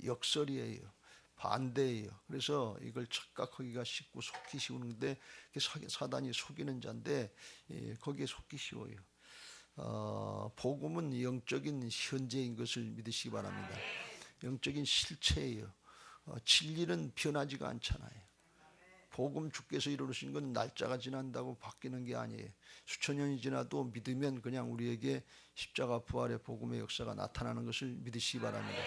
역설이에요. 반대예요. 그래서 이걸 착각하기가 쉽고 속기 쉬우는데 사단이 속이는 자인데 거기에 속기 쉬워요. 복음은 영적인 현재인 것을 믿으시기 바랍니다. 영적인 실체예요. 진리는 변하지가 않잖아요. 복음 주께서 이루신 건 날짜가 지난다고 바뀌는 게 아니에요. 수천 년이 지나도 믿으면 그냥 우리에게 십자가 부활의 복음의 역사가 나타나는 것을 믿으시기 바랍니다.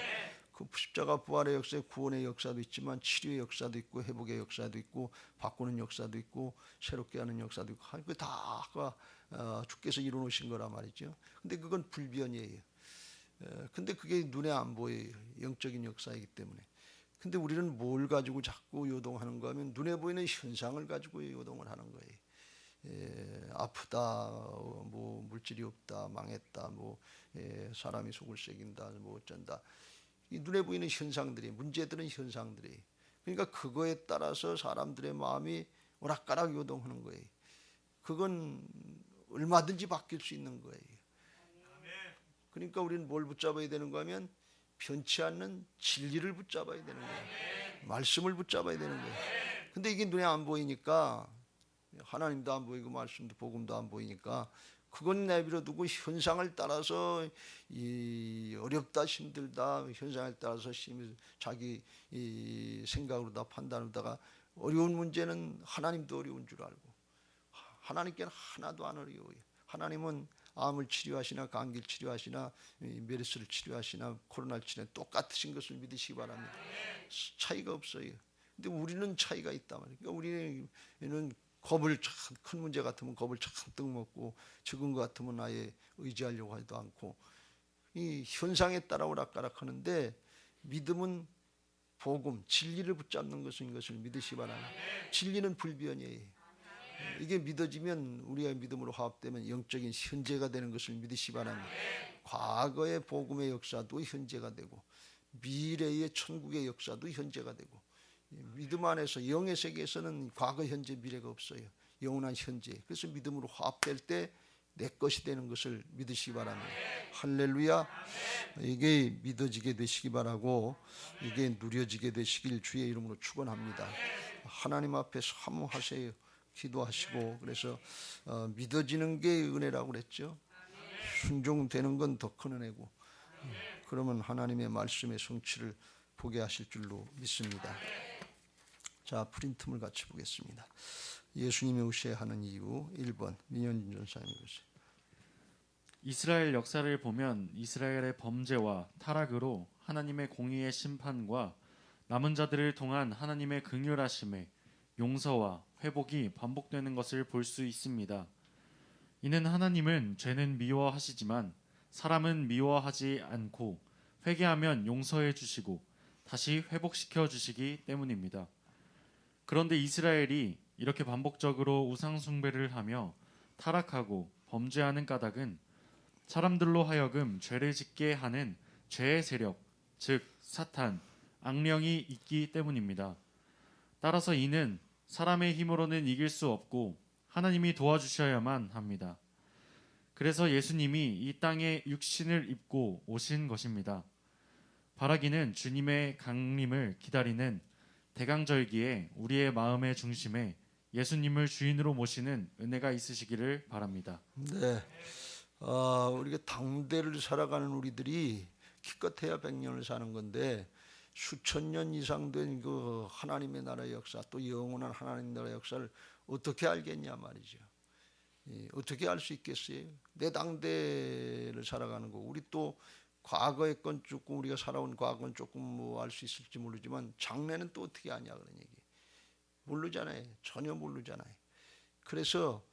그 십자가 부활의 역사에 구원의 역사도 있지만 치료의 역사도 있고 회복의 역사도 있고 바꾸는 역사도 있고 새롭게 하는 역사도 있고 그 다 주께서 이루어놓으신 거란 말이죠. 근데 그건 불변이에요. 근데 그게 눈에 안 보여요. 영적인 역사이기 때문에. 근데 우리는 뭘 가지고 자꾸 요동하는 거 하면 눈에 보이는 현상을 가지고 요동을 하는 거예요. 아프다, 뭐 물질이 없다, 망했다, 뭐 사람이 속을 새긴다, 뭐 어쩐다. 이 눈에 보이는 현상들이, 문제들은 현상들이. 그러니까 그거에 따라서 사람들의 마음이 오락가락 요동하는 거예요. 그건 얼마든지 바뀔 수 있는 거예요. 그러니까 우리는 뭘 붙잡아야 되는가 하면 변치 않는 진리를 붙잡아야 되는 거예요. 말씀을 붙잡아야 되는 거예요. 근데 이게 눈에 안 보이니까, 하나님도 안 보이고 말씀도 복음도 안 보이니까 그건 내버려 두고 현상을 따라서 어렵다 힘들다 현상을 따라서 자기 생각으로 다 판단하다가 어려운 문제는 하나님도 어려운 줄 알고, 하나님께는 하나도 안 어려워요. 하나님은 암을 치료하시나 감기를 치료하시나 메르스를 치료하시나 코로나를 치료하시나 똑같으신 것을 믿으시기 바랍니다. 차이가 없어요. 근데 우리는 차이가 있단 말이에요. 그러니까 우리는 겁을 큰 문제 같으면 겁을 잔뜩 먹고 적은 것 같으면 아예 의지하려고 하지도 않고 이 현상에 따라 오락가락하는데, 믿음은 복음, 진리를 붙잡는 것인 것을 믿으시기 바랍니다. 진리는 불변이에요. 이게 믿어지면 우리의 믿음으로 화합되면 영적인 현재가 되는 것을 믿으시기 바랍니다. 과거의 복음의 역사도 현재가 되고 미래의 천국의 역사도 현재가 되고, 믿음 안에서 영의 세계에서는 과거, 현재, 미래가 없어요. 영원한 현재. 그래서 믿음으로 화합될 때 내 것이 되는 것을 믿으시기 바랍니다. 할렐루야. 이게 믿어지게 되시기 바라고 이게 누려지게 되시길 주의 이름으로 축원합니다. 하나님 앞에 사모하세요. 기도하시고. 그래서 믿어지는 게 은혜라고 그랬죠. 순종되는 건 더 큰 은혜고, 그러면 하나님의 말씀의 성취를 보게 하실 줄로 믿습니다. 자, 프린트물 같이 보겠습니다. 예수님이 오셔야 하는 이유 1번 민현진 전사님이 보세요. 이스라엘 역사를 보면 이스라엘의 범죄와 타락으로 하나님의 공의의 심판과 남은 자들을 통한 하나님의 긍휼하심의 용서와 회복이 반복되는 것을 볼 수 있습니다. 이는 하나님은 죄는 미워하시지만 사람은 미워하지 않고 회개하면 용서해 주시고 다시 회복시켜 주시기 때문입니다. 그런데 이스라엘이 이렇게 반복적으로 우상 숭배를 하며 타락하고 범죄하는 까닭은 사람들로 하여금 죄를 짓게 하는 죄의 세력, 즉 사탄, 악령이 있기 때문입니다. 따라서 이는 사람의 힘으로는 이길 수 없고 하나님이 도와주셔야만 합니다. 그래서 예수님이 이 땅에 육신을 입고 오신 것입니다. 바라기는 주님의 강림을 기다리는 대강절기에 우리의 마음의 중심에 예수님을 주인으로 모시는 은혜가 있으시기를 바랍니다. 네, 우리가 당대를 살아가는 우리들이 기껏해야 100년을 사는 건데 수천 년 이상 된 그 하나님의 나라의 역사, 또 영원한 하나님 나라의 역사를 어떻게 알겠냐 말이죠. 어떻게 알 수 있겠어요? 내 당대를 살아가는 거. 우리 또 과거의 건 조금, 우리가 살아온 과거는 조금 뭐 알 수 있을지 모르지만 장래는 또 어떻게 아냐 그런 얘기. 모르잖아요. 전혀 모르잖아요. 그래서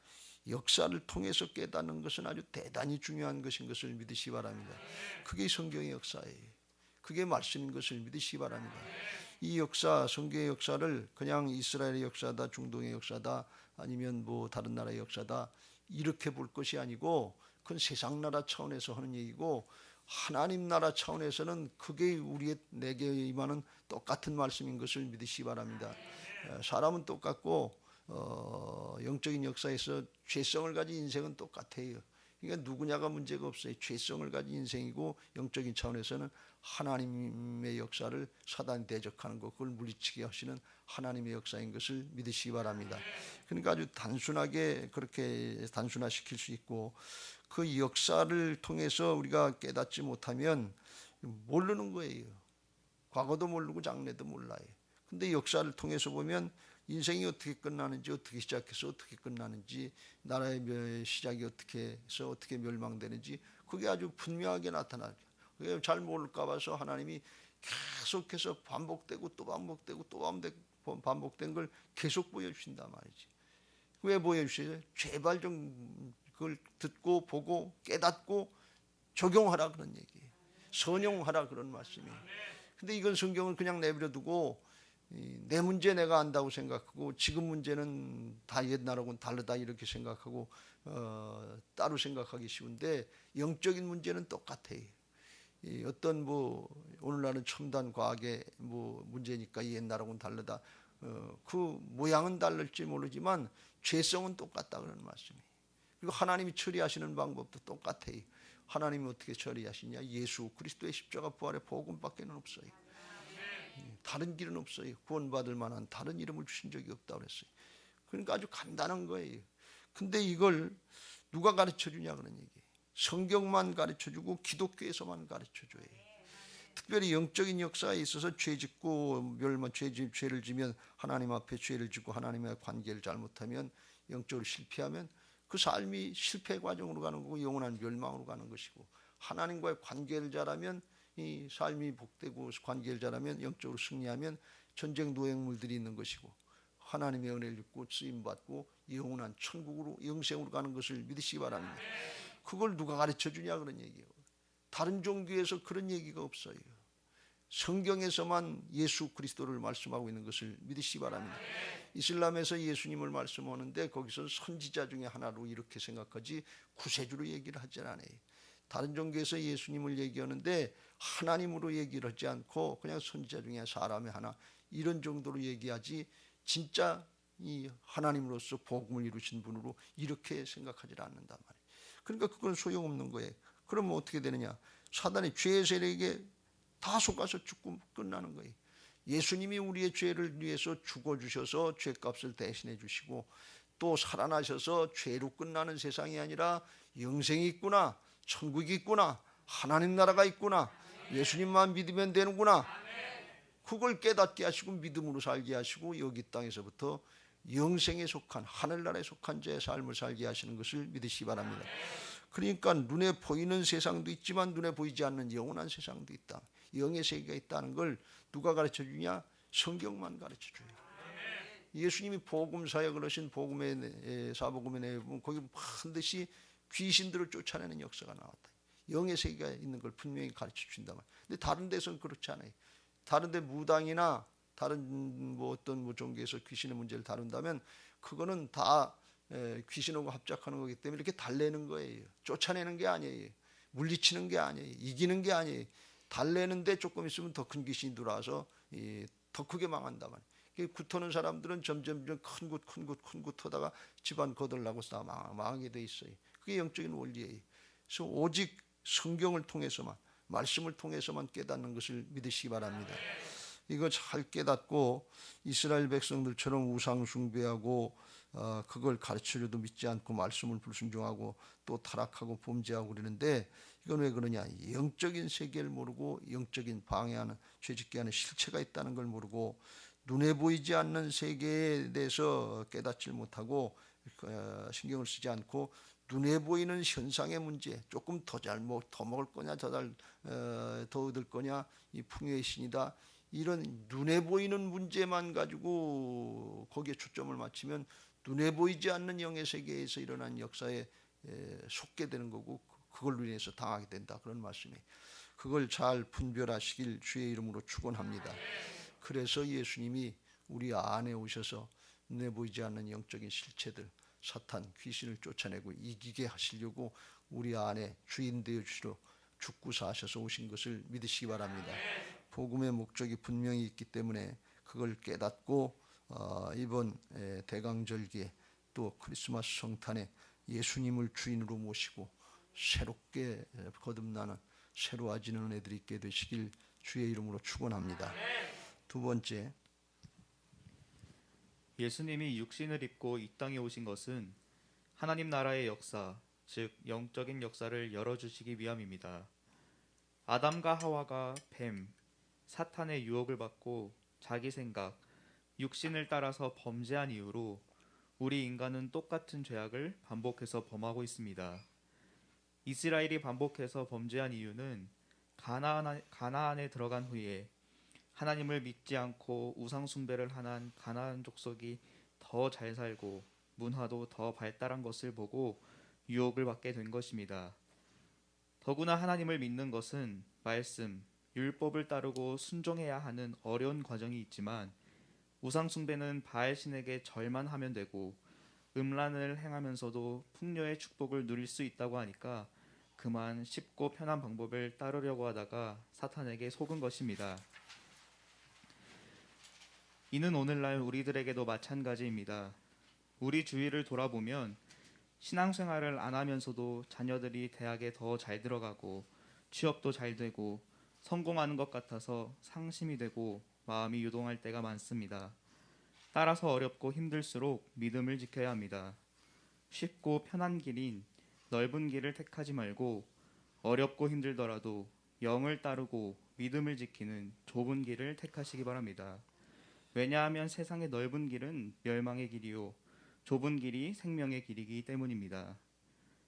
역사를 통해서 깨닫는 것은 아주 대단히 중요한 것인 것을 믿으시기 바랍니다. 그게 성경의 역사예요. 그게 말씀인 것을 믿으시기 바랍니다. 이 역사, 성경의 역사를 그냥 이스라엘의 역사다, 중동의 역사다, 아니면 뭐 다른 나라의 역사다 이렇게 볼 것이 아니고, 그건 세상 나라 차원에서 하는 얘기고, 하나님 나라 차원에서는 그게 우리의 내게 임하는 똑같은 말씀인 것을 믿으시기 바랍니다. 사람은 똑같고 영적인 역사에서 죄성을 가진 인생은 똑같아요. 그러니까 누구냐가 문제가 없어요. 죄성을 가진 인생이고 영적인 차원에서는 하나님의 역사를 사단이 대적하는 것, 그걸 물리치게 하시는 하나님의 역사인 것을 믿으시기 바랍니다. 그러니까 아주 단순하게 그렇게 단순화시킬 수 있고, 그 역사를 통해서 우리가 깨닫지 못하면 모르는 거예요. 과거도 모르고 장래도 몰라요. 근데 역사를 통해서 보면 인생이 어떻게 끝나는지, 어떻게 시작해서 어떻게 끝나는지, 나라의 시작이 어떻게 해서 어떻게 멸망되는지 그게 아주 분명하게 나타나죠. 그게 잘 모를까 봐서 하나님이 계속해서 반복되고 또 반복되고 또 반복된 걸 계속 보여주신단 말이지. 왜 보여주세요? 제발 좀 그걸 듣고 보고 깨닫고 적용하라 그런 얘기예요. 선용하라 그런 말씀이에요. 근데 이건 성경을 그냥 내버려 두고 내 문제 내가 안다고 생각하고 지금 문제는 다 옛날하고는 다르다 이렇게 생각하고 따로 생각하기 쉬운데, 영적인 문제는 똑같아요. 어떤 오늘날은 첨단 과학의 문제니까 옛날하고는 다르다. 그 모양은 다를지 모르지만 죄성은 똑같다 그런 말씀이에요. 그리고 하나님이 처리하시는 방법도 똑같아요. 하나님이 어떻게 처리하시냐? 예수 그리스도의 십자가 부활의 복음밖에는 없어요. 다른 길은 없어요. 구원받을 만한 다른 이름을 주신 적이 없다고 그랬어요. 그러니까 아주 간단한 거예요. 근데 이걸 누가 가르쳐 주냐 그런 얘기예요. 성경만 가르쳐 주고 기독교에서만 가르쳐 줘요. 특별히 영적인 역사에 있어서 죄짓고 죄를 지면 하나님 앞에 죄를 짓고 하나님의 관계를 잘못하면, 영적으로 실패하면 그 삶이 실패 과정으로 가는 거고 영원한 멸망으로 가는 것이고, 하나님과의 관계를 잘하면 이 삶이 복되고 관계를 잘하면 영적으로 승리하면 전쟁 노획물들이 있는 것이고, 하나님의 은혜를 입고 쓰임받고 영원한 천국으로 영생으로 가는 것을 믿으시기 바랍니다. 그걸 누가 가르쳐 주냐 그런 얘기예요. 다른 종교에서 그런 얘기가 없어요. 성경에서만 예수 그리스도를 말씀하고 있는 것을 믿으시기 바랍니다. 이슬람에서 예수님을 말씀하는데 거기서 선지자 중에 하나로 이렇게 생각하지 구세주로 얘기를 하지 않아요. 다른 종교에서 예수님을 얘기하는데 하나님으로 얘기를 하지 않고 그냥 선지자 중에 사람의 하나 이런 정도로 얘기하지, 진짜 이 하나님으로서 복음을 이루신 분으로 이렇게 생각하지 않는단 말이에요. 그러니까 그건 소용없는 거예요. 그러면 어떻게 되느냐? 사단의 죄의 세력에 다 속아서 죽고 끝나는 거예요. 예수님이 우리의 죄를 위해서 죽어주셔서 죄값을 대신해 주시고 또 살아나셔서 죄로 끝나는 세상이 아니라 영생이 있구나, 천국이 있구나, 하나님 나라가 있구나, 예수님만 믿으면 되는구나, 그걸 깨닫게 하시고 믿음으로 살게 하시고 여기 땅에서부터 영생에 속한 하늘나라에 속한 자의 삶을 살게 하시는 것을 믿으시기 바랍니다. 그러니까 눈에 보이는 세상도 있지만 눈에 보이지 않는 영원한 세상도 있다. 영의 세계가 있다는 걸 누가 가르쳐 주냐? 성경만 가르쳐 줘요. 예수님이 복음 사역을 하신 복음의 사복음에 내보면 거기 반드시 귀신들을 쫓아내는 역사가 나왔다. 영의 세계가 있는 걸 분명히 가르쳐 준다. 근데 다른 데서는 그렇지 않아요. 다른 데 무당이나 다른 어떤 종교에서 귀신의 문제를 다룬다면 그거는 다 귀신하고 합작하는 거기 때문에 이렇게 달래는 거예요. 쫓아내는 게 아니에요. 물리치는 게 아니에요. 이기는 게 아니에요. 달래는데 조금 있으면 더 큰 귀신이 들어와서 더 크게 망한다 말이에요. 굿하는 사람들은 점점 큰 굿 하다가 집안 거덜나고 망하게 돼 있어요. 그게 영적인 원리예요. 그래서 오직 성경을 통해서만, 말씀을 통해서만 깨닫는 것을 믿으시기 바랍니다. 이거 잘 깨닫고 이스라엘 백성들처럼 우상 숭배하고 그걸 가르쳐줘도 믿지 않고 말씀을 불순종하고 또 타락하고 범죄하고 그러는데, 이건 왜 그러냐? 영적인 세계를 모르고 영적인 방해하는, 죄짓게 하는 실체가 있다는 걸 모르고 눈에 보이지 않는 세계에 대해서 깨닫지 못하고 신경을 쓰지 않고 눈에 보이는 현상의 문제, 조금 더 먹을 거냐, 더 얻을 거냐, 이 풍요의 신이다, 이런 눈에 보이는 문제만 가지고 거기에 초점을 맞추면 눈에 보이지 않는 영의 세계에서 일어난 역사에 속게 되는 거고 그걸로 인해서 당하게 된다, 그런 말씀이에요. 그걸 잘 분별하시길 주의 이름으로 축원합니다. 그래서 예수님이 우리 안에 오셔서 눈에 보이지 않는 영적인 실체들, 사탄, 귀신을 쫓아내고 이기게 하시려고 우리 안에 주인 되어 주시러 죽고 사셔서 오신 것을 믿으시기 바랍니다. 복음의 목적이 분명히 있기 때문에 그걸 깨닫고 이번 대강절기에 또 크리스마스 성탄에 예수님을 주인으로 모시고 새롭게 거듭나는 새로워지는 은혜들이 있게 되시길 주의 이름으로 축원합니다. 두 번째, 예수님이 육신을 입고 이 땅에 오신 것은 하나님 나라의 역사, 즉 영적인 역사를 열어주시기 위함입니다. 아담과 하와가 뱀, 사탄의 유혹을 받고 자기 생각, 육신을 따라서 범죄한 이후로 우리 인간은 똑같은 죄악을 반복해서 범하고 있습니다. 이스라엘이 반복해서 범죄한 이유는 가나안에 들어간 후에 하나님을 믿지 않고 우상 숭배를 하는 가나안 족속이 더 잘 살고 문화도 더 발달한 것을 보고 유혹을 받게 된 것입니다. 더구나 하나님을 믿는 것은 말씀, 율법을 따르고 순종해야 하는 어려운 과정이 있지만 우상 숭배는 바알 신에게 절만 하면 되고 음란을 행하면서도 풍요의 축복을 누릴 수 있다고 하니까 그만 쉽고 편한 방법을 따르려고 하다가 사탄에게 속은 것입니다. 이는 오늘날 우리들에게도 마찬가지입니다. 우리 주위를 돌아보면 신앙생활을 안 하면서도 자녀들이 대학에 더 잘 들어가고 취업도 잘 되고 성공하는 것 같아서 상심이 되고 마음이 요동할 때가 많습니다. 따라서 어렵고 힘들수록 믿음을 지켜야 합니다. 쉽고 편한 길인 넓은 길을 택하지 말고 어렵고 힘들더라도 영을 따르고 믿음을 지키는 좁은 길을 택하시기 바랍니다. 왜냐하면 세상의 넓은 길은 멸망의 길이요 좁은 길이 생명의 길이기 때문입니다.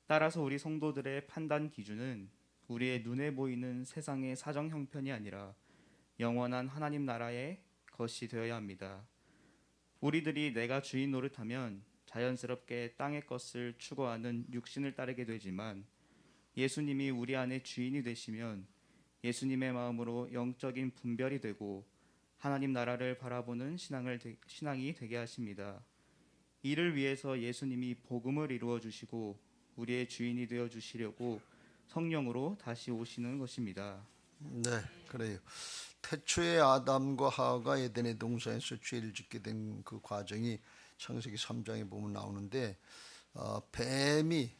따라서 우리 성도들의 판단 기준은 우리의 눈에 보이는 세상의 사정 형편이 아니라 영원한 하나님 나라의 것이 되어야 합니다. 우리들이 내가 주인 노릇하면 자연스럽게 땅의 것을 추구하는 육신을 따르게 되지만 예수님이 우리 안에 주인이 되시면 예수님의 마음으로 영적인 분별이 되고 하나님 나라를 바라보는 신앙이 되게 하십니다. 이를 위해서 예수님이 복음을 이루어 주시고 우리의 주인이 되어 주시려고 성령으로 다시 오시는 것입니다. 네, 그래요. 태초에 아담과 하와가 에덴의 동산에서 죄를 짓게 된 그 과정이 창세기 3장에 보면 나오는데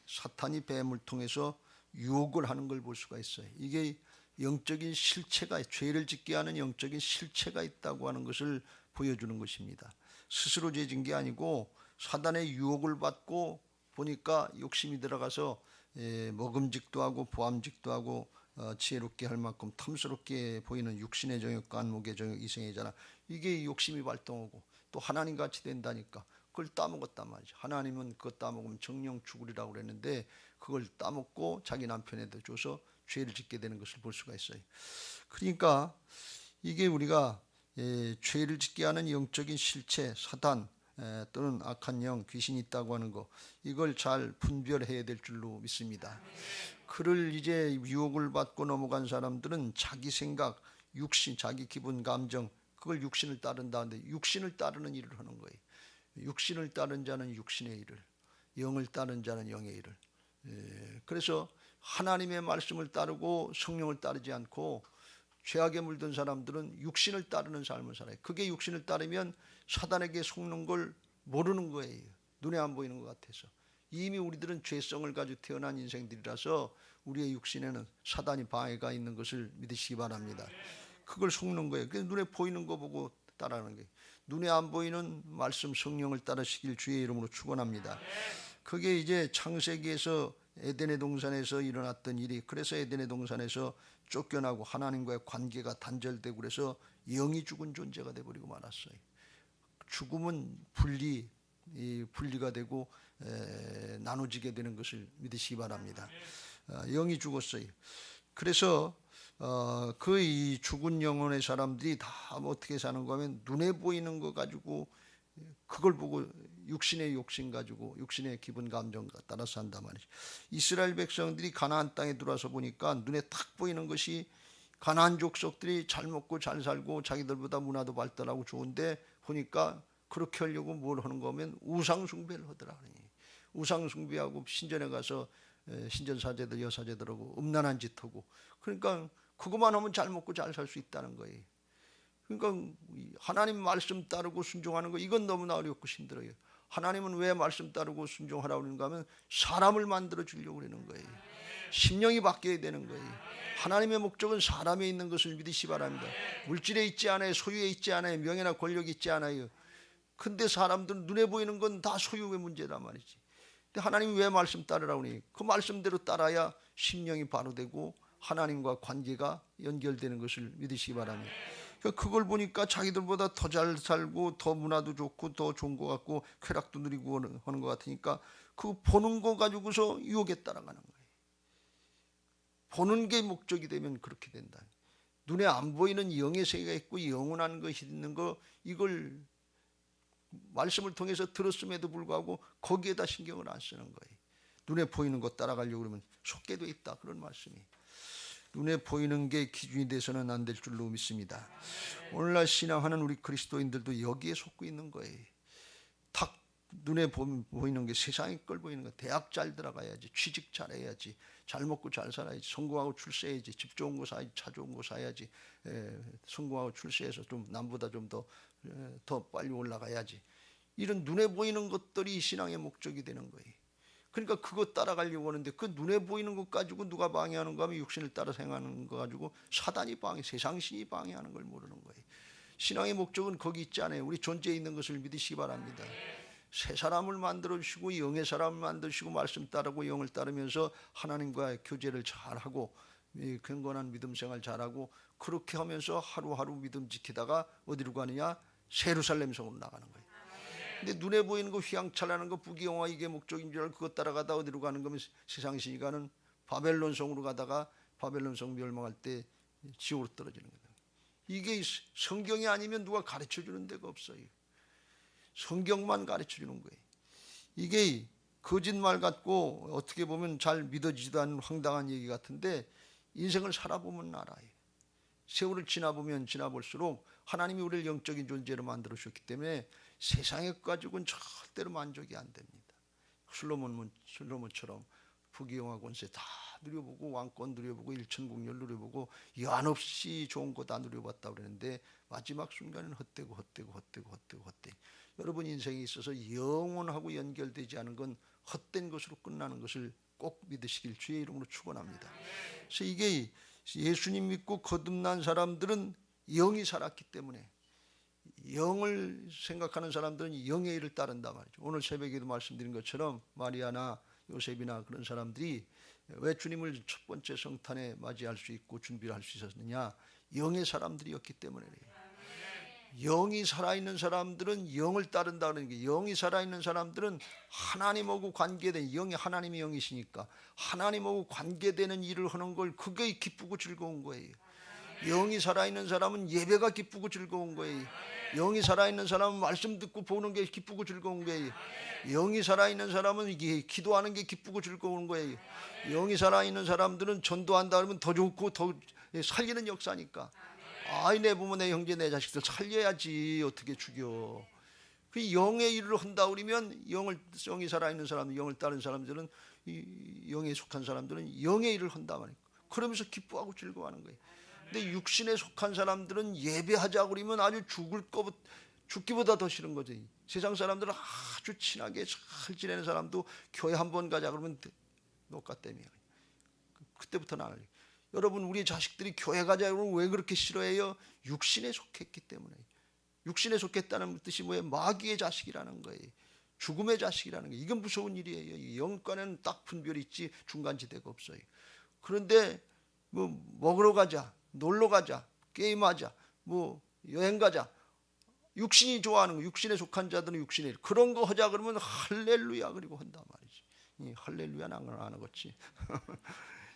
사탄이 뱀을 통해서 유혹을 하는 걸 볼 수가 있어요. 이게 영적인 실체가, 죄를 짓게 하는 영적인 실체가 있다고 하는 것을 보여주는 것입니다. 스스로 죄진 게 아니고 사단의 유혹을 받고 보니까 욕심이 들어가서 먹음직도 하고 보암직도 하고 지혜롭게 할 만큼 탐스럽게 보이는 육신의 정욕, 간목의 정욕, 이생의 자랑, 이게 욕심이 발동하고 또 하나님 같이 된다니까 그걸 따먹었단 말이죠. 하나님은 그거 따먹으면 정령 죽으리라고 그랬는데 그걸 따먹고 자기 남편에도 줘서 죄를 짓게 되는 것을 볼 수가 있어요. 그러니까 이게 우리가 죄를 짓게 하는 영적인 실체, 사단 또는 악한 영, 귀신이 있다고 하는 거, 이걸 잘 분별해야 될 줄로 믿습니다. 그를 이제 유혹을 받고 넘어간 사람들은 자기 생각, 육신, 자기 기분, 감정, 그걸 육신을 따른다는데 육신을 따르는 일을 하는 거예요. 육신을 따른 자는 육신의 일을, 영을 따른 자는 영의 일을. 그래서 하나님의 말씀을 따르고 성령을 따르지 않고 죄악에 물든 사람들은 육신을 따르는 삶을 살아요. 그게 육신을 따르면 사단에게 속는 걸 모르는 거예요. 눈에 안 보이는 것 같아서. 이미 우리들은 죄성을 가지고 태어난 인생들이라서 우리의 육신에는 사단이 방해가 있는 것을 믿으시기 바랍니다. 그걸 속는 거예요. 그래서 눈에 보이는 거 보고 따라하는 거예요. 눈에 안 보이는 말씀 성령을 따르시길 주의 이름으로 축원합니다. 그게 이제 창세기에서 에덴의 동산에서 일어났던 일이, 그래서 에덴의 동산에서 쫓겨나고 하나님과의 관계가 단절되고 그래서 영이 죽은 존재가 돼버리고 말았어요. 죽음은 분리가 되고 나눠지게 되는 것을 믿으시기 바랍니다. 영이 죽었어요. 그래서 그 이 죽은 영혼의 사람들이 다 어떻게 사는가 하면 눈에 보이는 거 가지고 그걸 보고 육신의 욕심 가지고 육신의 기분 감정 따라서 한단 말이죠. 이스라엘 백성들이 가나안 땅에 들어와서 보니까 눈에 탁 보이는 것이 가나안 족속들이 잘 먹고 잘 살고 자기들보다 문화도 발달하고 좋은데 보니까 그렇게 하려고 뭘 하는 거면 우상 숭배를 하더라. 우상 숭배하고 신전에 가서 신전 사제들 여사제들하고 음란한 짓 하고, 그러니까 그것만 하면 잘 먹고 잘 살 수 있다는 거예요. 그러니까 하나님 말씀 따르고 순종하는 거, 이건 너무나 어렵고 힘들어요. 하나님은 왜 말씀 따르고 순종하라고 그러는가 하면 사람을 만들어 주려고 그러는 거예요. 심령이 바뀌어야 되는 거예요. 하나님의 목적은 사람에 있는 것을 믿으시기 바랍니다. 물질에 있지 않아요. 소유에 있지 않아요. 명예나 권력이 있지 않아요. 근데 사람들은 눈에 보이는 건 다 소유의 문제란 말이지. 근데 하나님이 왜 말씀 따르라고 하니? 그 말씀대로 따라야 심령이 바로 되고 하나님과 관계가 연결되는 것을 믿으시기 바랍니다. 그러니까 그걸 보니까 자기들보다 더 잘 살고 더 문화도 좋고 더 좋은 것 같고 쾌락도 누리고 하는 것 같으니까 그 보는 거 가지고서 유혹에 따라가는 거예요. 보는 게 목적이 되면 그렇게 된다. 눈에 안 보이는 영의 세계가 있고 영원한 것이 있는 거, 이걸 말씀을 통해서 들었음에도 불구하고 거기에다 신경을 안 쓰는 거예요. 눈에 보이는 것 따라가려고 그러면 속게 돼 있다, 그런 말씀이. 눈에 보이는 게 기준이 돼서는 안 될 줄로 믿습니다. 오늘날 신앙하는 우리 그리스도인들도 여기에 속고 있는 거예요. 탁 눈에 보이는 게 세상의 걸 보이는 거. 대학 잘 들어가야지, 취직 잘해야지, 잘 먹고 잘 살아야지, 성공하고 출세해야지, 집 좋은 거 사야지, 차 좋은 거 사야지, 성공하고 출세해서 좀 남보다 좀 더 빨리 올라가야지. 이런 눈에 보이는 것들이 신앙의 목적이 되는 거예요. 그러니까 그것 따라가려고 하는데 그 눈에 보이는 것 가지고 누가 방해하는 거 하면 육신을 따라 생각하는 거 가지고 사단이 방해, 세상신이 방해하는 걸 모르는 거예요. 신앙의 목적은 거기 있지 않아요. 우리 존재에 있는 것을 믿으시기 바랍니다. 새 사람을 만들어주시고 영의 사람을 만드시고 말씀 따르고 영을 따르면서 하나님과 교제를 잘하고 경건한 믿음 생활 잘하고 그렇게 하면서 하루하루 믿음 지키다가 어디로 가느냐? 예루살렘 성으로 나가는 거예요. 근데 눈에 보이는 거 휘황찬란한 거 부귀영화 이게 목적인 줄 알고 그것 따라가다 어디로 가는 거면 세상 신이 가는 바벨론 성으로 가다가 바벨론 성 멸망할 때 지옥으로 떨어지는 거예요. 이게 성경이 아니면 누가 가르쳐 주는 데가 없어요. 성경만 가르쳐 주는 거예요. 이게 거짓말 같고 어떻게 보면 잘 믿어지지도 않는 황당한 얘기 같은데 인생을 살아보면 알아요. 세월을 지나보면 지나볼수록 하나님이 우리를 영적인 존재로 만들어 주셨기 때문에 세상에 가지고는 절대로 만족이 안 됩니다. 솔로몬처럼 부귀영화 권세 다 누려보고 왕권 누려보고 일천국열 누려보고 한없이 좋은 거 다 누려봤다 그러는데 마지막 순간은 헛되고. 여러분 인생에 있어서 영원하고 연결되지 않은 건 헛된 것으로 끝나는 것을 꼭 믿으시길 주의 이름으로 축원합니다. 그래서 이게 예수님 믿고 거듭난 사람들은 영이 살았기 때문에 영을 생각하는 사람들은 영의 일을 따른다 말이죠. 오늘 새벽에도 말씀드린 것처럼 마리아나 요셉이나 그런 사람들이 왜 주님을 첫 번째 성탄에 맞이할 수 있고 준비를 할 수 있었느냐? 영의 사람들이었기 때문에 그래요. 영이 살아있는 사람들은 영을 따른다 그러는 게, 영이 살아있는 사람들은 하나님하고 관계된, 영이 하나님의 영이시니까 하나님하고 관계되는 일을 하는 걸 그게 기쁘고 즐거운 거예요. 영이 살아있는 사람은 예배가 기쁘고 즐거운 거예요. 영이 살아있는 사람은 말씀 듣고 보는 게 기쁘고 즐거운 거예요. 영이 살아있는 사람은 이게 기도하는 게 기쁘고 즐거운 거예요. 영이 살아있는 사람들은 전도한다 그러면 더 좋고 더 살리는 역사니까. 아이 내보면 내 형제 내 자식들 살려야지 어떻게 죽여. 그 영의 일을 한다 그러면 영이 살아있는 사람, 영을 따른 사람들은, 이 영에 속한 사람들은 영의 일을 한다 말이에요. 그러면서 기뻐하고 즐거워하는 거예요. 근데 육신에 속한 사람들은 예배하자 그러면 아주 죽기보다 더 싫은 거지. 세상 사람들은 아주 친하게 잘 지내는 사람도 교회 한번 가자 그러면 녹가 때문에 그때부터 나가요. 여러분 우리 자식들이 교회 가자 그러면 왜 그렇게 싫어해요? 육신에 속했기 때문에. 육신에 속했다는 뜻이 뭐예요? 마귀의 자식이라는 거예요. 죽음의 자식이라는 거예요. 이건 무서운 일이에요. 영과는 딱 분별이 있지 중간지대가 없어요. 그런데 뭐 먹으러 가자, 놀러 가자, 게임하자, 뭐 여행 가자, 육신이 좋아하는 거, 육신에 속한 자들은 육신에 그런 거 하자 그러면 할렐루야 그리고 한단 말이지. 할렐루야는 안 하겠지.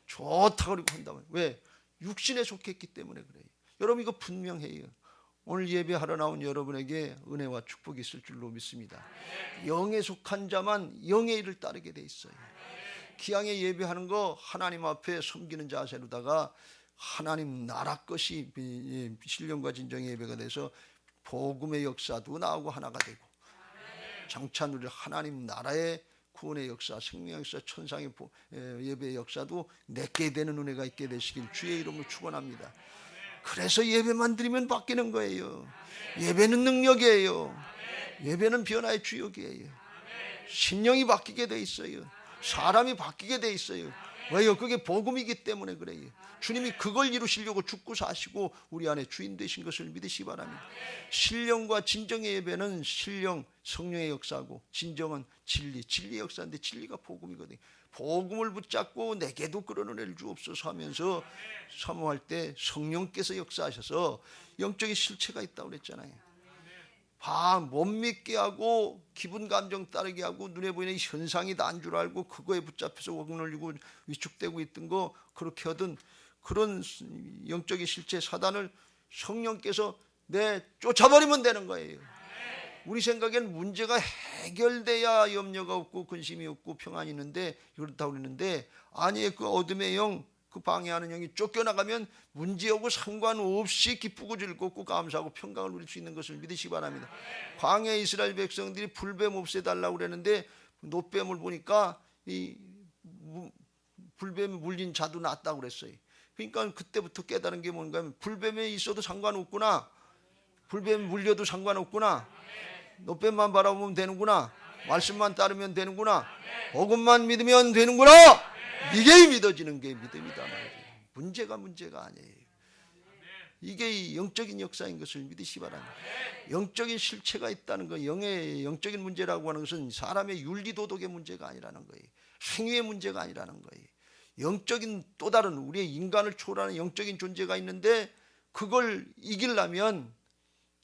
좋다 그리고 한단 말이에요. 왜? 육신에 속했기 때문에 그래요. 여러분 이거 분명해요. 오늘 예배하러 나온 여러분에게 은혜와 축복이 있을 줄로 믿습니다. 영에 속한 자만 영의 일을 따르게 돼 있어요. 기왕에 예배하는 거 하나님 앞에 섬기는 자세로다가 하나님 나라 것이 신령과 진정의 예배가 돼서 복음의 역사도 나오고 하나가 되고, 장차 누릴 하나님 나라의 구원의 역사, 생명의 역사, 천상의 예배의 역사도 내게 되는 은혜가 있게 되시길 주의 이름으로 축원합니다. 그래서 예배만 드리면 바뀌는 거예요. 예배는 능력이에요. 예배는 변화의 주역이에요. 심령이 바뀌게 돼 있어요. 사람이 바뀌게 돼 있어요. 왜요? 그게 복음이기 때문에 그래요. 주님이 그걸 이루시려고 죽고 사시고 우리 안에 주인 되신 것을 믿으시기 바랍니다. 신령과 진정의 예배는 신령 성령의 역사고 진정은 진리의 역사인데 진리가 복음이거든요. 복음을 붙잡고 내게도 그런 은혜를 주옵소서 하면서 사모할 때 성령께서 역사하셔서 영적인 실체가 있다고 그랬잖아요. 못 믿게 하고 기분 감정 따르게 하고 눈에 보이는 현상이 난 줄 알고 그거에 붙잡혀서 억눌리고 위축되고 있던 거 그렇게 하던 그런 영적인 실체 사단을 성령께서 쫓아버리면 되는 거예요. 우리 생각엔 문제가 해결돼야 염려가 없고 근심이 없고 평안이 있는데 그렇다고 그러는데 아니에요. 그 어둠의 영, 그 방해하는 영이 쫓겨나가면 문제하고 상관없이 기쁘고 즐겁고 감사하고 평강을 누릴 수 있는 것을 믿으시기 바랍니다. 광야의 이스라엘 백성들이 불뱀 없애달라고 그랬는데 노뱀을 보니까 이 불뱀이 물린 자도 낫다고 그랬어요. 그러니까 그때부터 깨달은 게 뭔가 하면 불뱀에 있어도 상관없구나. 불뱀 물려도 상관없구나. 노뱀만 바라보면 되는구나. 말씀만 따르면 되는구나. 복음만 믿으면 되는구나. 이게 믿어지는 게 믿음이다 말이에요. 문제가 아니에요. 이게 영적인 역사인 것을 믿으시기 바랍니다. 영적인 실체가 있다는 거, 영적인 문제라고 하는 것은 사람의 윤리도덕의 문제가 아니라는 거예요. 행위의 문제가 아니라는 거예요. 영적인 또 다른 우리의 인간을 초월하는 영적인 존재가 있는데 그걸 이기려면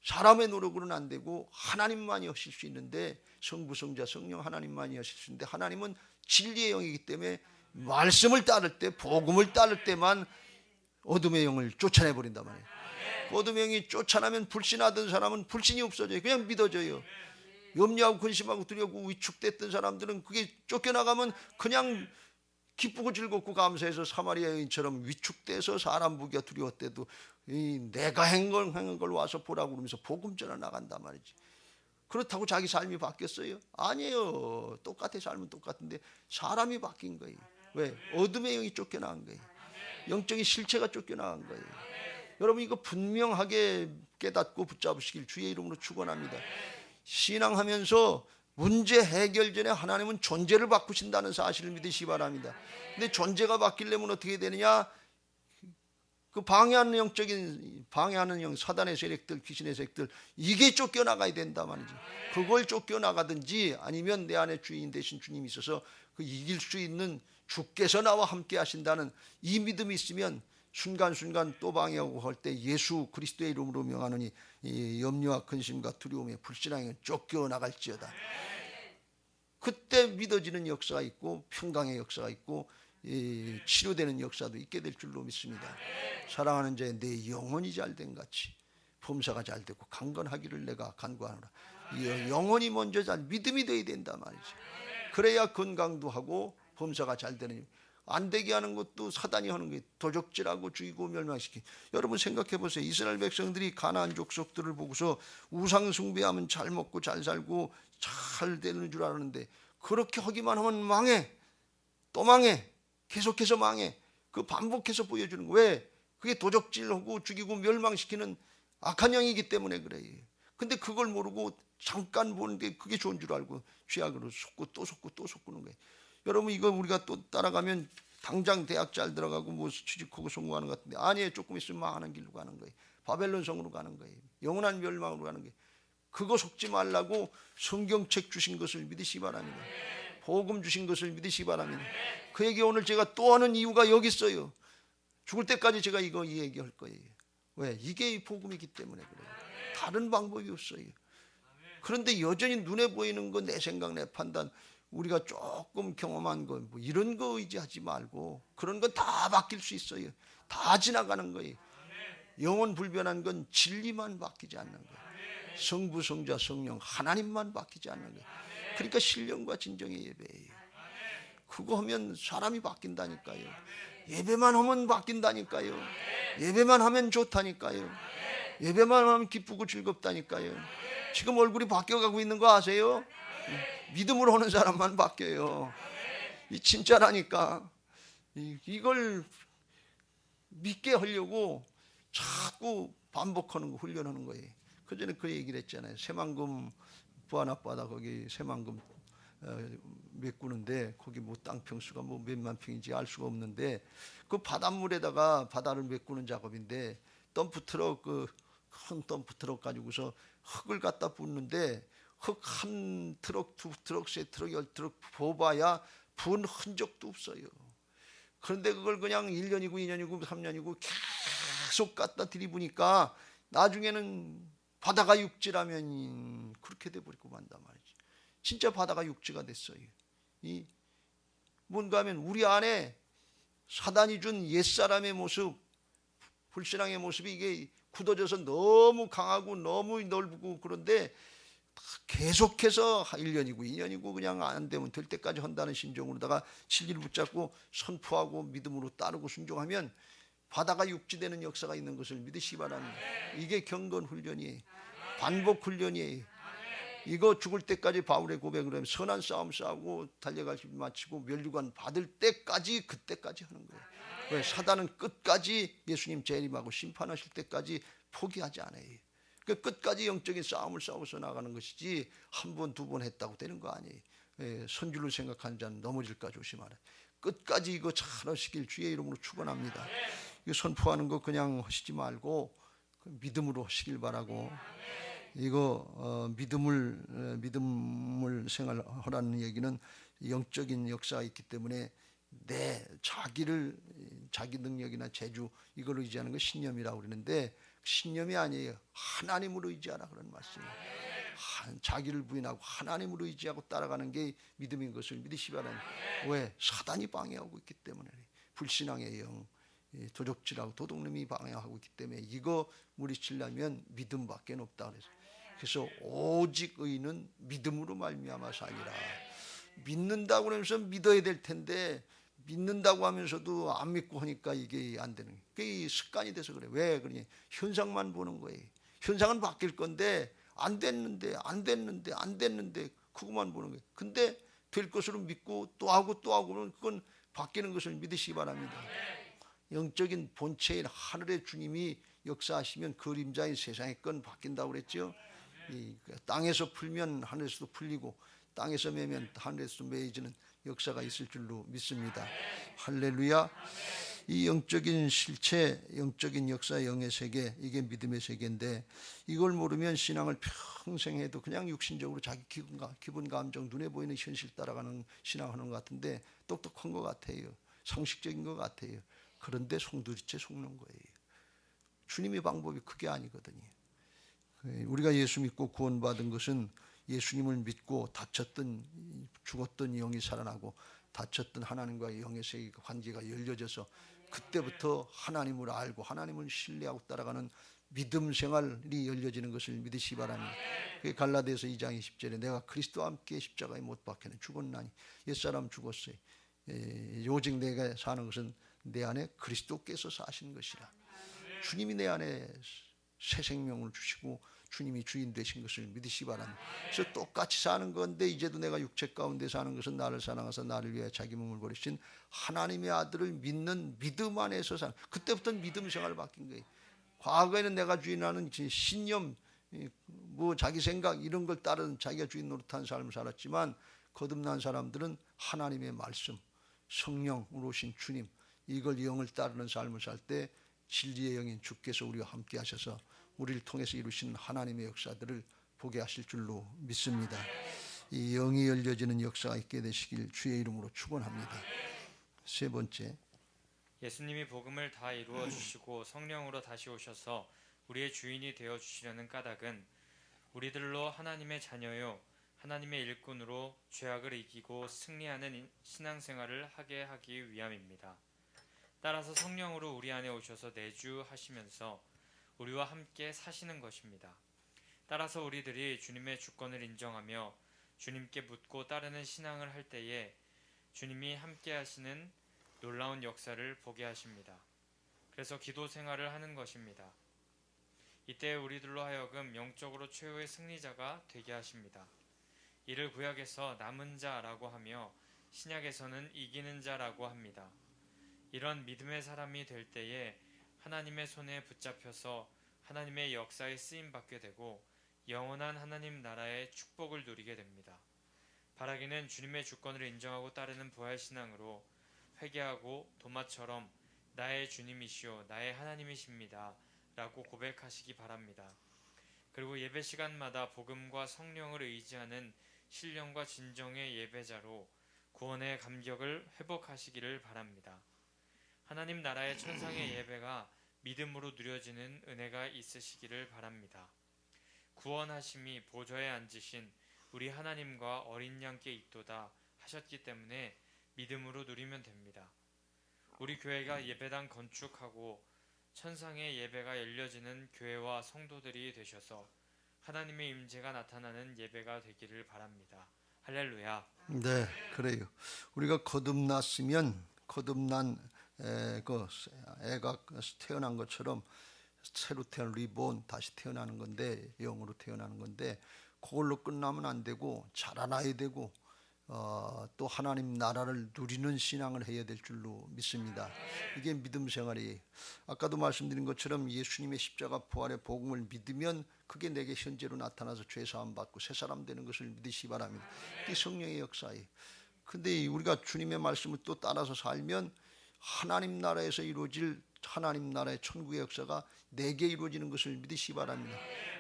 사람의 노력으로는 안 되고 하나님만이 하실 수 있는데 성부, 성자, 성령 하나님만이 하실 수 있는데 하나님은 진리의 영이기 때문에 말씀을 따를 때 복음을 따를 때만 어둠의 영을 쫓아내버린단 말이에요. 어둠의 영이 쫓아나면 불신하던 사람은 불신이 없어져요. 그냥 믿어져요. 염려하고 근심하고 두려워하고 위축됐던 사람들은 그게 쫓겨나가면 그냥 기쁘고 즐겁고 감사해서 사마리아 여인처럼 위축돼서 사람 보기가 두려웠대도 내가 행한 걸 와서 보라고 그러면서 복음 전해 나간단 말이지. 그렇다고 자기 삶이 바뀌었어요? 아니에요. 똑같아. 삶은 똑같은데 사람이 바뀐 거예요. 왜? 어둠의 영이 쫓겨나간 거예요. 영적인 실체가 쫓겨나간 거예요. 여러분 이거 분명하게 깨닫고 붙잡으시길 주의 이름으로 축원합니다. 신앙하면서 문제 해결 전에 하나님은 존재를 바꾸신다는 사실을 믿으시기 바랍니다. 근데 존재가 바뀌려면 어떻게 되느냐? 그 방해하는 영, 사단의 세력들, 귀신의 세력들 이게 쫓겨나가야 된다 말이지. 그걸 쫓겨나가든지 아니면 내 안에 주인 되신 주님이 있어서 그 이길 수 있는 주께서 나와 함께 하신다는 이 믿음이 있으면 순간순간 또 방해하고 할 때 예수 그리스도의 이름으로 명하노니 이 염려와 근심과 두려움에 불신앙에 쫓겨나갈지어다. 그때 믿어지는 역사가 있고 평강의 역사가 있고 치료되는 역사도 있게 될 줄로 믿습니다. 사랑하는 자의 내 영혼이 잘된 같이 범사가 잘되고 강건하기를 내가 간구하노라. 영혼이 먼저 믿음이 되어야 된단 말이죠. 그래야 건강도 하고 범사가 잘되는. 안 되게 하는 것도 사단이 하는 거예요. 도적질하고 죽이고 멸망시키. 여러분 생각해 보세요. 이스라엘 백성들이 가나안 족속들을 보고서 우상 숭배하면 잘 먹고 잘 살고 잘 되는 줄 알았는데 그렇게 하기만 하면 망해. 또 망해. 계속해서 망해. 그 반복해서 보여주는 거예요. 왜? 그게 도적질하고 죽이고 멸망시키는 악한 영이기 때문에 그래요. 근데 그걸 모르고 잠깐 보는 게 그게 좋은 줄 알고 죄악으로 속고 또 속고 또 속고는 거예요. 여러분 이거 우리가 또 따라가면 당장 대학 잘 들어가고 뭐 취직하고 성공하는 것 같은데 아니에요. 조금 있으면 망하는 길로 가는 거예요. 바벨론 성으로 가는 거예요. 영원한 멸망으로 가는 거예요. 그거 속지 말라고 성경책 주신 것을 믿으시기 바랍니다. 복음 주신 것을 믿으시기 바랍니다. 그 얘기 오늘 제가 또 하는 이유가 여기 있어요. 죽을 때까지 제가 이거 이 얘기할 거예요. 왜? 이게 복음이기 때문에 그래요. 다른 방법이 없어요. 그런데 여전히 눈에 보이는 거 내 생각 내 판단 우리가 조금 경험한 거 뭐 이런 거 의지하지 말고 그런 건 다 바뀔 수 있어요. 다 지나가는 거예요. 영원 불변한 건 진리만 바뀌지 않는 거예요. 성부, 성자, 성령 하나님만 바뀌지 않는 거예요. 그러니까 신령과 진정의 예배예요. 그거 하면 사람이 바뀐다니까요. 예배만 하면 바뀐다니까요. 예배만 하면 좋다니까요. 예배만 하면 기쁘고 즐겁다니까요. 지금 얼굴이 바뀌어가고 있는 거 아세요? 믿음으로 하는 사람만 바뀌어요. 이 진짜라니까. 이걸 믿게 하려고 자꾸 반복하는 거 훈련하는 거예요. 그 전에 그 얘기를 했잖아요. 새만금 부안 앞바다 거기 새만금 메꾸는데 거기 뭐 땅 평수가 뭐 몇만 평인지 알 수가 없는데 그 바닷물에다가 바다를 메꾸는 작업인데 덤프트럭 큰 덤프트럭 가지고서 흙을 갖다 붓는데 흙 한 트럭, 두 트럭, 세 트럭, 열 트럭 부어봐야 부은 흔적도 없어요. 그런데 그걸 그냥 1년이고 2년이고 3년이고 계속 갖다 들이부니까 나중에는 바다가 육지라면 그렇게 돼버리고 만단 말이지. 진짜 바다가 육지가 됐어요. 이 뭔가 하면 우리 안에 사단이 준 옛사람의 모습, 불신앙의 모습이 이게 굳어져서 너무 강하고 너무 넓고 그런데 계속해서 1년이고 2년이고 그냥 안 되면 될 때까지 한다는 심정으로다가 진리를 붙잡고 선포하고 믿음으로 따르고 순종하면 바다가 육지되는 역사가 있는 것을 믿으시기 바랍니다. 이게 경건 훈련이에요. 반복 훈련이에요. 이거 죽을 때까지 바울의 고백을 하면 선한 싸움 싸우고 달려갈 길 마치고 멸류관 받을 때까지 그때까지 하는 거예요. 왜? 사단은 끝까지 예수님 재림하고 심판하실 때까지 포기하지 않아요. 그 끝까지 영적인 싸움을 싸워서 나가는 것이지 한 번, 두 번 했다고 되는 거 아니에요. 선줄로 생각하는 자는 넘어질까 조심하라. 끝까지 이거 잘 하시길 주의 이름으로 축원합니다. 이거 선포하는 거 그냥 하시지 말고 믿음으로 하시길 바라고 이거 믿음을 생활하라는 얘기는 영적인 역사가 있기 때문에 내 자기 능력이나 재주 이걸 의지하는 거 신념이라고 그러는데 신념이 아니에요. 하나님으로 의지하라 그런 말씀이에요. 자기를 부인하고 하나님으로 의지하고 따라가는 게 믿음인 것을 믿으시기 바랍니다. 왜? 사단이 방해하고 있기 때문에 불신앙의 영, 도적질하고 도둑놈이 방해하고 있기 때문에 이거 물리치려면 믿음밖에 없다 그래서 오직 의인은 믿음으로 말미암아 살리라. 믿는다고 하면서 믿어야 될 텐데 믿는다고 하면서도 안 믿고 하니까 이게 안 되는 거예요. 그게 습관이 돼서 그래. 왜 그러니? 현상만 보는 거예요. 현상은 바뀔 건데 안 됐는데 그것만 보는 거예요. 근데 될 것으로 믿고 또 하고 그러면 그건 바뀌는 것을 믿으시기 바랍니다. 영적인 본체인 하늘의 주님이 역사하시면 그림자인 세상의 건 바뀐다고 그랬죠. 땅에서 풀면 하늘에서도 풀리고 땅에서 매면 하늘에서도 매해지는 역사가 있을 줄로 믿습니다. 할렐루야. 이 영적인 실체, 영적인 역사, 영의 세계, 이게 믿음의 세계인데 이걸 모르면 신앙을 평생 해도 그냥 육신적으로 자기 기분 감정, 눈에 보이는 현실 따라가는 신앙하는 것 같은데 똑똑한 것 같아요. 상식적인 것 같아요. 그런데 송두리째 속는 거예요. 주님의 방법이 그게 아니거든요. 우리가 예수 믿고 구원받은 것은 예수님을 믿고 다쳤던 죽었던 영이 살아나고 다쳤던 하나님과의 영의 세계 관계가 열려져서 그때부터 하나님을 알고 하나님을 신뢰하고 따라가는 믿음 생활이 열려지는 것을 믿으시기 바랍니다. 그게 갈라디아서 2장 20절에 내가 그리스도와 함께 십자가에 못 박혀는 죽었나니 옛사람 죽었어요. 오직 내가 사는 것은 내 안에 그리스도께서 사신 것이라. 주님이 내 안에 새 생명을 주시고 주님이 주인 되신 것을 믿으시기 바랍니다. 그래서 똑같이 사는 건데 이제도 내가 육체 가운데 사는 것은 나를 사랑하사 나를 위해 자기 몸을 버리신 하나님의 아들을 믿는 믿음 안에서 사는, 그때부터는 믿음 생활을 바뀐 거예요. 과거에는 내가 주인하는 신념, 뭐 자기 생각 이런 걸 따르는 자기가 주인 노릇한 삶을 살았지만 거듭난 사람들은 하나님의 말씀, 성령으로 오신 주님, 이걸 영을 따르는 삶을 살 때 진리의 영인 주께서 우리와 함께 하셔서 우리를 통해서 이루신 하나님의 역사들을 보게 하실 줄로 믿습니다. 이 영이 열려지는 역사가 있게 되시길 주의 이름으로 축원합니다. 세 번째, 예수님이 복음을 다 이루어 주시고 성령으로 다시 오셔서 우리의 주인이 되어 주시려는 까닭은 우리들로 하나님의 자녀요 하나님의 일꾼으로 죄악을 이기고 승리하는 신앙생활을 하게 하기 위함입니다. 따라서 성령으로 우리 안에 오셔서 내주하시면서 우리와 함께 사시는 것입니다. 따라서 우리들이 주님의 주권을 인정하며 주님께 묻고 따르는 신앙을 할 때에 주님이 함께 하시는 놀라운 역사를 보게 하십니다. 그래서 기도 생활을 하는 것입니다. 이때 우리들로 하여금 영적으로 최후의 승리자가 되게 하십니다. 이를 구약에서 남은 자라고 하며 신약에서는 이기는 자라고 합니다. 이런 믿음의 사람이 될 때에 하나님의 손에 붙잡혀서 하나님의 역사에 쓰임받게 되고 영원한 하나님 나라의 축복을 누리게 됩니다. 바라기는 주님의 주권을 인정하고 따르는 부활신앙으로 회개하고 도마처럼 나의 주님이시오 나의 하나님이십니다 라고 고백하시기 바랍니다. 그리고 예배 시간마다 복음과 성령을 의지하는 신령과 진정의 예배자로 구원의 감격을 회복하시기를 바랍니다. 하나님 나라의 천상의 예배가 믿음으로 누려지는 은혜가 있으시기를 바랍니다. 구원하심이 보좌에 앉으신 우리 하나님과 어린 양께 있도다 하셨기 때문에 믿음으로 누리면 됩니다. 우리 교회가 예배당 건축하고 천상의 예배가 열려지는 교회와 성도들이 되셔서 하나님의 임재가 나타나는 예배가 되기를 바랍니다. 할렐루야. 네, 그래요. 우리가 거듭난 애가 태어난 것처럼 새로 태어난 리본 다시 태어나는 건데, 영으로 태어나는 건데, 그걸로 끝나면 안 되고 자라나야 되고 또 하나님 나라를 누리는 신앙을 해야 될 줄로 믿습니다. 이게 믿음 생활이에요. 아까도 말씀드린 것처럼 예수님의 십자가 부활의 복음을 믿으면 그게 내게 현재로 나타나서 죄사함 받고 새 사람 되는 것을 믿으시기 바랍니다. 이게 성령의 역사예요. 근데 우리가 주님의 말씀을 또 따라서 살면 하나님 나라에서 이루어질 하나님 나라의 천국의 역사가 내게 이루어지는 것을 믿으시기 바랍니다.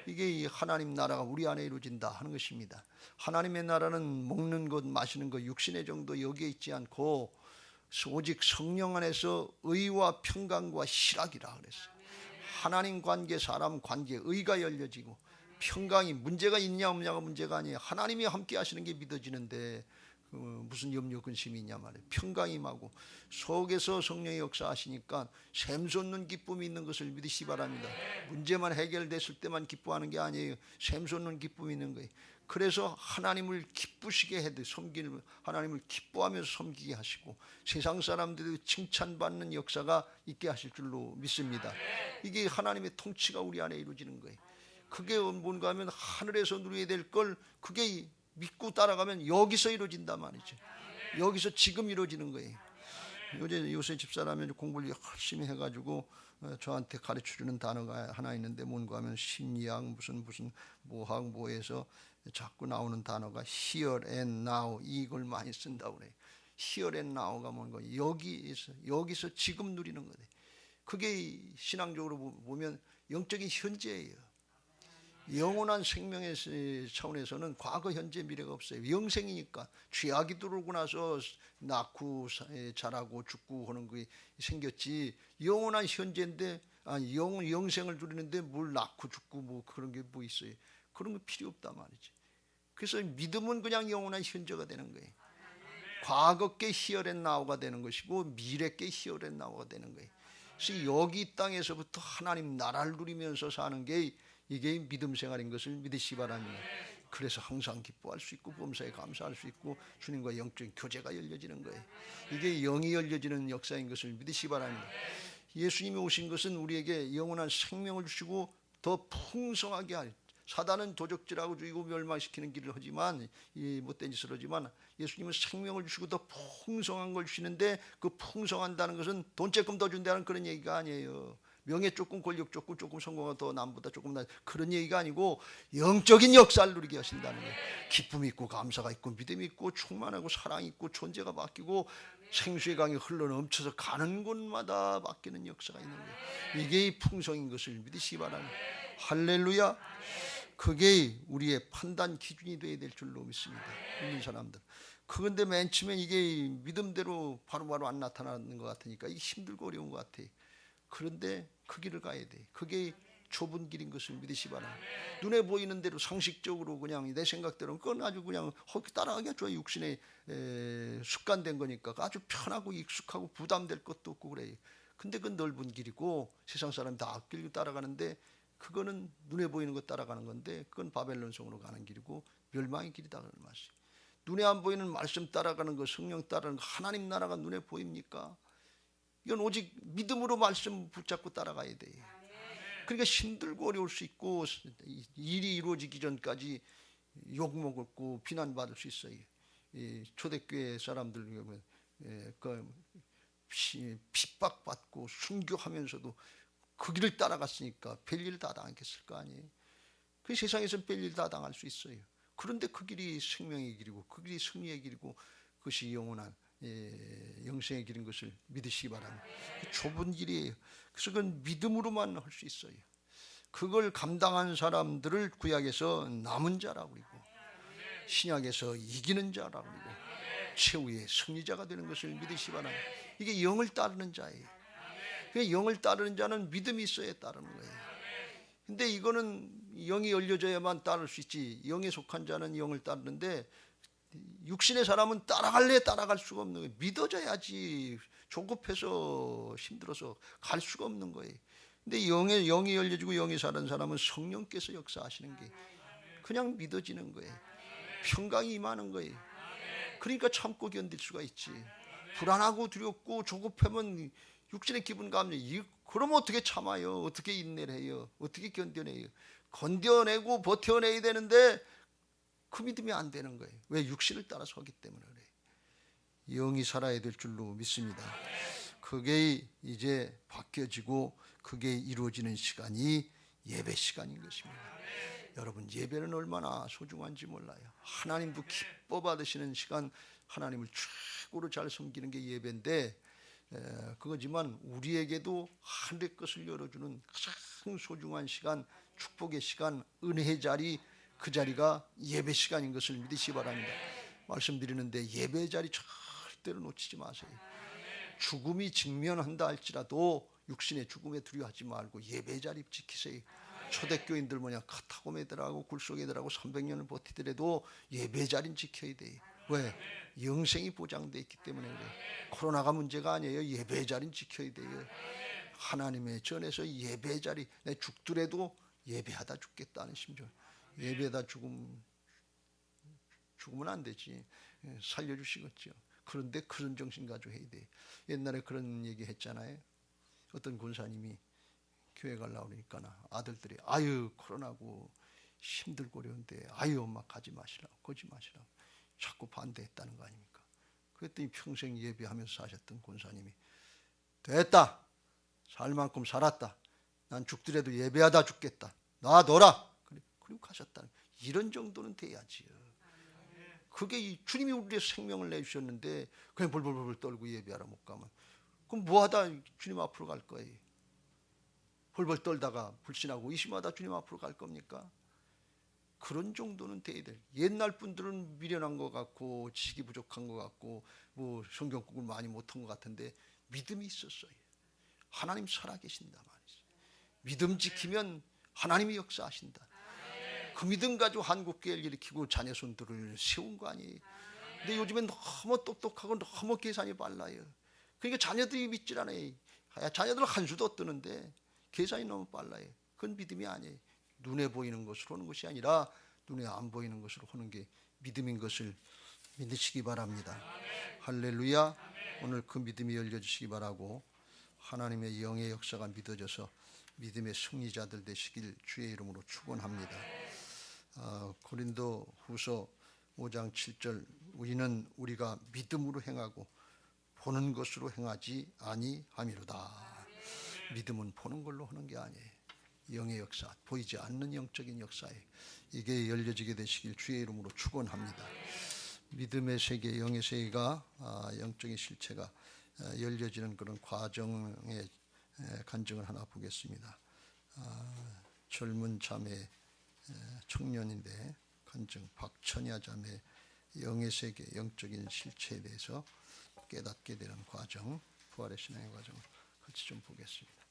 이게 이 하나님 나라가 우리 안에 이루어진다 하는 것입니다. 하나님의 나라는 먹는 것, 마시는 것, 육신의 정도 여기에 있지 않고 오직 성령 안에서 의와 평강과 희락이라 그랬어요. 하나님 관계, 사람 관계, 의가 열려지고 평강이 문제가 있냐 없냐가 문제가 아니에요. 하나님이 함께 하시는 게 믿어지는데 무슨 염려 근심이 있냐 말이에요. 평강이 임하고 속에서 성령의 역사하시니까 샘솟는 기쁨이 있는 것을 믿으시기 바랍니다. 문제만 해결됐을 때만 기뻐하는 게 아니에요. 샘솟는 기쁨이 있는 거예요. 그래서 하나님을 기쁘시게 해도 섬기는, 하나님을 기뻐하면서 섬기게 하시고 세상 사람들이 칭찬받는 역사가 있게 하실 줄로 믿습니다. 이게 하나님의 통치가 우리 안에 이루어지는 거예요. 그게 뭔가 하면 하늘에서 누려야 될 걸 그게 믿고 따라가면 여기서 이루어진단 말이죠. 여기서 지금 이루어지는 거예요. 요새 집사라면 공부를 열심히 해가지고 저한테 가르쳐주는 단어가 하나 있는데 뭔가 하면 심리학 무슨 뭐학 뭐에서 자꾸 나오는 단어가 here and now, 이걸 많이 쓴다고 그래요. here and now가 뭔가 여기서 지금 누리는 거예요. 그게 신앙적으로 보면 영적인 현재예요. 영원한 생명의 차원에서는 과거, 현재, 미래가 없어요. 영생이니까 죄악이 들어오고 나서 낳고 자라고 죽고 하는 게 생겼지, 영원한 현재인데 영생을 누리는데 뭘 낳고 죽고 뭐 그런 게 뭐 있어요. 그런 거 필요 없단 말이지. 그래서 믿음은 그냥 영원한 현재가 되는 거예요. 과거께 here and now가 되는 것이고 미래께 here and now가 되는 거예요. 그래서 여기 이 땅에서부터 하나님 나라를 누리면서 사는 게 이게 믿음 생활인 것을 믿으시기 바랍니다. 그래서 항상 기뻐할 수 있고 범사에 감사할 수 있고 주님과 영적인 교제가 열려지는 거예요. 이게 영이 열려지는 역사인 것을 믿으시기 바랍니다. 예수님이 오신 것은 우리에게 영원한 생명을 주시고 더 풍성하게 할, 사단은 도적질하고 죽이고 멸망시키는 길을 하지만 이 못된 짓을 하지만 예수님은 생명을 주시고 더 풍성한 걸 주시는데 그 풍성한다는 것은 돈 조금 더 준다는 그런 얘기가 아니에요. 명예 조금, 권력 조금 성공한 더 남보다 조금 나, 그런 얘기가 아니고 영적인 역사를 누리게 하신다는 거예요. 기쁨이 있고 감사가 있고 믿음이 있고 충만하고 사랑이 있고 존재가 바뀌고 생수의 강이 흘러넘쳐서 가는 곳마다 바뀌는 역사가 있는 거예요. 이게 이 풍성인 것을 믿으시기 바랍니다. 할렐루야. 그게 우리의 판단 기준이 되어야 될 줄로 믿습니다. 믿는 사람들. 그런데 맨 처음에 이게 믿음대로 바로바로 안 나타나는 것 같으니까 이게 힘들고 어려운 것 같아요. 그런데 그 길을 가야 돼. 그게 좁은 길인 것을 믿으시 바랍니다. 눈에 보이는 대로 상식적으로 그냥 내 생각대로 그건 아주 그냥 따라가기가 좋아요. 육신에 습관된 거니까 아주 편하고 익숙하고 부담될 것도 없고 그래요. 근데 그건 넓은 길이고 세상 사람이 다 앞길 따라가는데 그거는 눈에 보이는 것 따라가는 건데 그건 바벨론 성으로 가는 길이고 멸망의 길이다 그런 말씀. 눈에 안 보이는 말씀 따라가는 거, 성령 따라가는 거, 하나님 나라가 눈에 보입니까? 이건 오직 믿음으로 말씀 붙잡고 따라가야 돼요. 그러니까 힘들고 어려울 수 있고 일이 이루어지기 전까지 욕먹고 비난받을 수 있어요. 초대교회 사람들 보면 핍박받고 순교하면서도 그 길을 따라갔으니까 별일 다 당했을 거 아니에요. 그 세상에서는 별일 다 당할 수 있어요. 그런데 그 길이 생명의 길이고 그 길이 승리의 길이고 그것이 영원한 영생의 길인 것을 믿으시기 바랍니다. 그 좁은 길이에요. 그래서 그건 믿음으로만 할 수 있어요. 그걸 감당한 사람들을 구약에서 남은 자라고 그러고 신약에서 이기는 자라고 그러고 최후의 승리자가 되는 것을 믿으시기 바랍니다. 이게 영을 따르는 자예요. 그 영을 따르는 자는 믿음이 있어야 따르는 거예요. 근데 이거는 영이 열려져야만 따를 수 있지. 영에 속한 자는 영을 따르는데 육신의 사람은 따라갈래 따라갈 수가 없는 거예요. 믿어져야지. 조급해서 힘들어서 갈 수가 없는 거예요. 근데 영이 열려지고 영이 사는 사람은 성령께서 역사하시는 게 그냥 믿어지는 거예요. 평강이 임하는 거예요. 그러니까 참고 견딜 수가 있지. 불안하고 두렵고 조급하면 육신의 기분 감정, 그러면 어떻게 참아요? 어떻게 인내를 해요? 어떻게 견뎌내요? 견뎌내고 버텨내야 되는데 그 믿음이 안 되는 거예요. 왜? 육신을 따라 서기 때문에 그래요. 영이 살아야 될 줄로 믿습니다. 그게 이제 바뀌어지고 그게 이루어지는 시간이 예배 시간인 것입니다. 여러분, 예배는 얼마나 소중한지 몰라요. 하나님도 기뻐 받으시는 시간, 하나님을 최고로 잘 섬기는 게 예배인데 그거지만 우리에게도 하늘의 것을 열어주는 가장 소중한 시간, 축복의 시간, 은혜의 자리, 그 자리가 예배 시간인 것을 믿으시기 바랍니다. 말씀드리는데 예배 자리 절대로 놓치지 마세요. 죽음이 직면한다 할지라도 육신의 죽음에 두려워하지 말고 예배 자리 지키세요. 초대교인들 카타고메들하고 굴속애들하고 300년을 버티더라도 예배 자리는 지켜야 돼요. 왜? 영생이 보장되어 있기 때문에 그래요. 코로나가 문제가 아니에요. 예배 자리는 지켜야 돼요. 하나님의 전에서 예배 자리, 내 죽더라도 예배하다 죽겠다는 심정. 예배하다 죽으면 안 되지. 살려주시겠죠. 그런데 그런 정신 가지고 해야 돼. 옛날에 그런 얘기 했잖아요. 어떤 권사님이 교회 가려고 그러니까 아들들이 아유 코로나고 힘들고 어려운데 아유 엄마 가지 마시라고 거지 마시라고 자꾸 반대했다는 거 아닙니까? 그랬더니 평생 예배하면서 사셨던 권사님이 됐다. 살 만큼 살았다. 난 죽더라도 예배하다 죽겠다. 놔둬라. 그리고 가셨다는 이런 정도는 돼야지요. 그게 주님이 우리의 생명을 내주셨는데 그냥 벌벌벌 떨고 예배하러 못 가면 그럼 뭐하다 주님 앞으로 갈 거예요? 벌벌 떨다가 불신하고 의심하다 주님 앞으로 갈 겁니까? 그런 정도는 돼야 돼. 옛날 분들은 미련한 것 같고 지식이 부족한 것 같고 뭐 성경국을 많이 못한 것 같은데 믿음이 있었어요. 하나님 살아계신다 말이죠. 믿음 지키면 하나님이 역사하신다. 그 믿음 가지고 한국교회를 일으키고 자녀손들을 세운 거 아니에요. 근데 요즘엔 너무 똑똑하고 너무 계산이 빨라요. 그러니까 자녀들이 믿질 않아요. 자녀들 한 수도 뜨는데 계산이 너무 빨라요. 그건 믿음이 아니에요. 눈에 보이는 것으로 하는 것이 아니라 눈에 안 보이는 것으로 하는 게 믿음인 것을 믿으시기 바랍니다. 할렐루야. 오늘 그 믿음이 열려주시기 바라고 하나님의 영의 역사가 믿어져서 믿음의 승리자들 되시길 주의 이름으로 축원합니다. 고린도 후서 5장 7절 우리는 우리가 믿음으로 행하고 보는 것으로 행하지 아니함이로다. 믿음은 보는 걸로 하는 게 아니에요. 영의 역사, 보이지 않는 영적인 역사에 이게 열려지게 되시길 주의 이름으로 축원합니다. 믿음의 세계, 영의 세계가 영적인 실체가 열려지는 그런 과정의 간증을 하나 보겠습니다. 젊은 자매 청년인데 간증 박천야 자매 영의 세계, 영적인 실체에 대해서 깨닫게 되는 과정, 부활의 신앙의 과정을 같이 좀 보겠습니다.